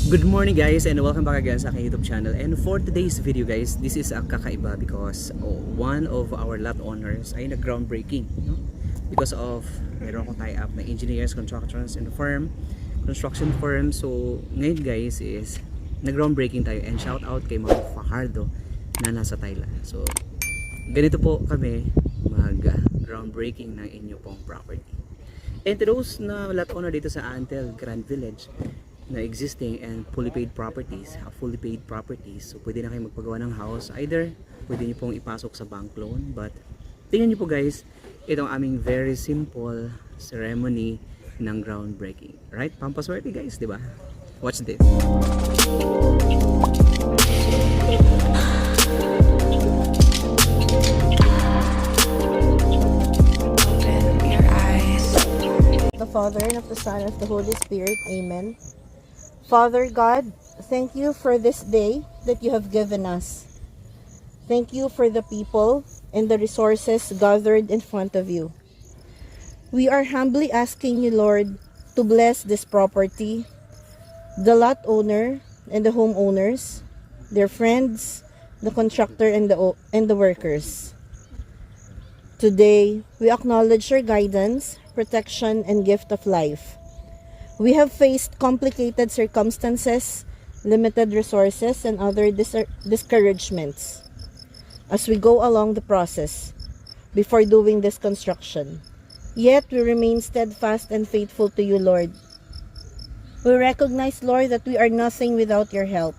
Good morning guys and welcome back again sa aking YouTube channel. And for today's video guys, this is a kakaiba because one of our lot owners ay nag-groundbreaking, no? Because of meron akong tie-up na engineers, contractors in the firm, construction firm. So ngayon guys is nag-groundbreaking tayo and shout out kay Ma'am Fajardo na nasa Thailand. So ganito po kami mag-groundbreaking ng inyo pong property. And to those na lot owner dito sa Antel Grand Village na existing and fully paid properties, so pwede na kayo magpagawa ng house. Either pwede nyo pong ipasok sa bank loan, but tingnan nyo po guys, itong aming very simple ceremony ng groundbreaking. Right? Pampaswerte guys, di ba? Watch this. The Father, and of the Son, and of the Holy Spirit. Amen. Father God, thank you for this day that you have given us. Thank you for the people and the resources gathered in front of you. We are humbly asking you, Lord, to bless this property, the lot owner and the homeowners, their friends, the contractor and the workers. Today, we acknowledge your guidance, protection, and gift of life. We have faced complicated circumstances, limited resources, and other discouragements as we go along the process before doing this construction. Yet we remain steadfast and faithful to you, Lord. We recognize, Lord, that we are nothing without your help.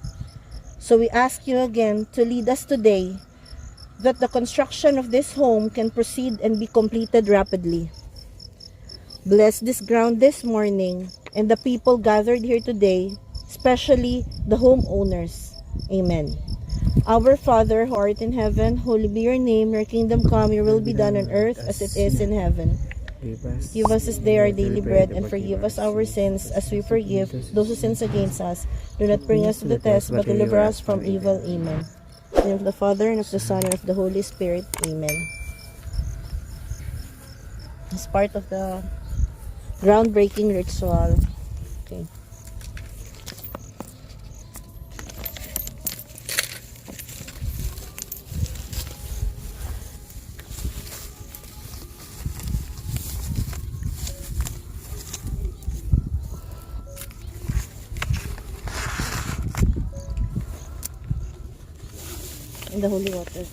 So we ask you again to lead us today, that the construction of this home can proceed and be completed rapidly. Bless this ground this morning and the people gathered here today, especially the homeowners. Amen. Our Father who art in heaven, holy be your name. Your kingdom come, your will be done on earth as it is in heaven. Give us this day our daily bread, and forgive us our sins as we forgive those who sin against us. Do not bring us to the test, but deliver us from evil. Amen. In the name of the Father, and of the Son, and of the Holy Spirit. Amen. As part of the groundbreaking ritual. Okay. In the holy water.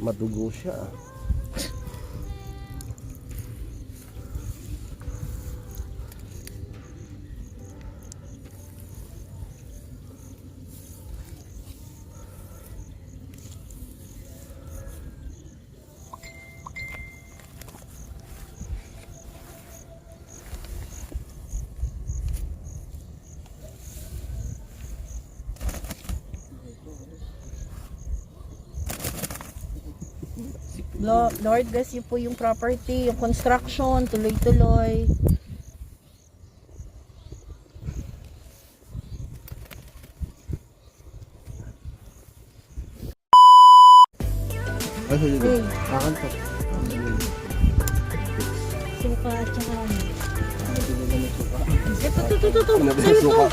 Madugo siya. Lord, bless you po yung property, yung construction, tuloy-tuloy. Ay, akan to. Suka at saka Ito. Sa'yo to.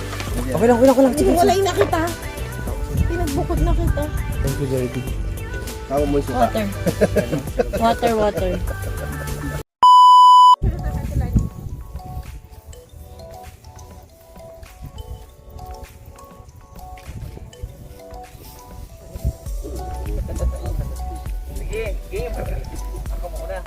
Okay lang. Wala na kita. Pinagbukod na kita. Thank you, Jerry. Tama mo yung suka. Water. Sige, game. Ako muna.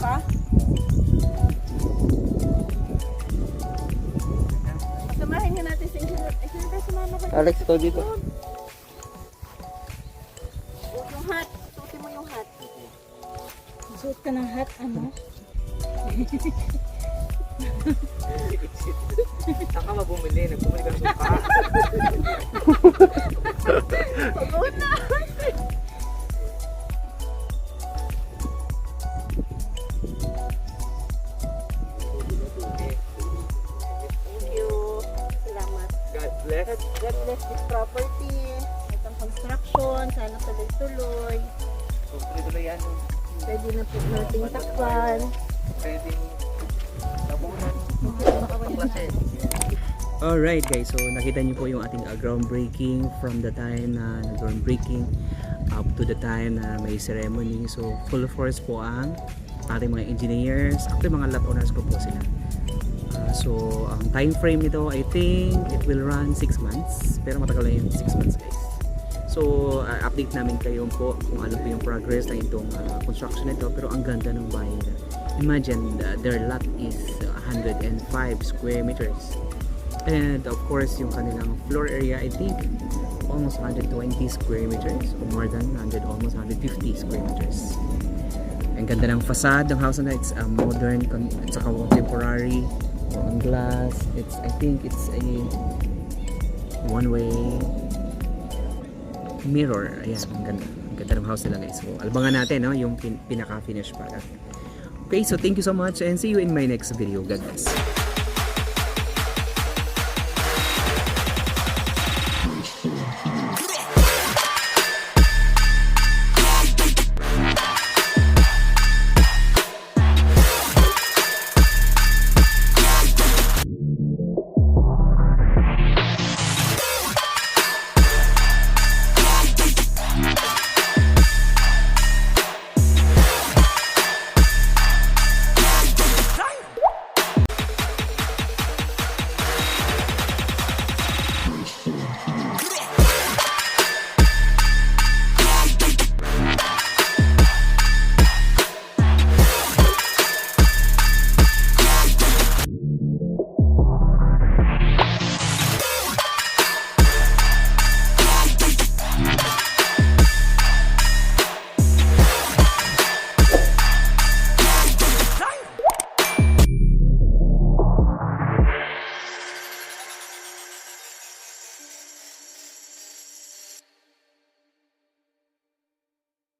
pa? Samahin nga natin sa engineer. Engineer, sumama ka. Alex, ito dito. Yung hat. Suotin mo yung hat. Suot ka ng hat, ano? Saan ka mabumili? Nagbumili ka ng suka. Pagod na! Thank you. Salamat. God bless. God bless this property. Itong construction. Sana tuloy-tuloy. So, tuloy-tuloy yan. Pwede na po nating takpan. Pwede tabunan. Klase. Alright guys, so nakita niyo po yung ating groundbreaking from the time na groundbreaking up to the time na may ceremony. So full force po ang ating mga engineers, actually mga lot owners ko po sila. So ang time frame nito, I think it will run 6 months, pero matagal na yun, 6 months guys. So update namin kayo po kung ano po yung progress na itong construction nito, pero ang ganda ng bahay nila. Imagine their lot is 105 square meters. And of course, yung kanilang floor area, I think almost 120 square meters or more than 100, almost 150 square meters. Ang ganda ng facade ng house na it's a modern at saka contemporary on glass. I think it's a one-way mirror. Ayan, ang ganda. Ang ganda ng house nila guys. So, albangan natin no, yung pinaka-finish product. Okay, so thank you so much and see you in my next video. God bless.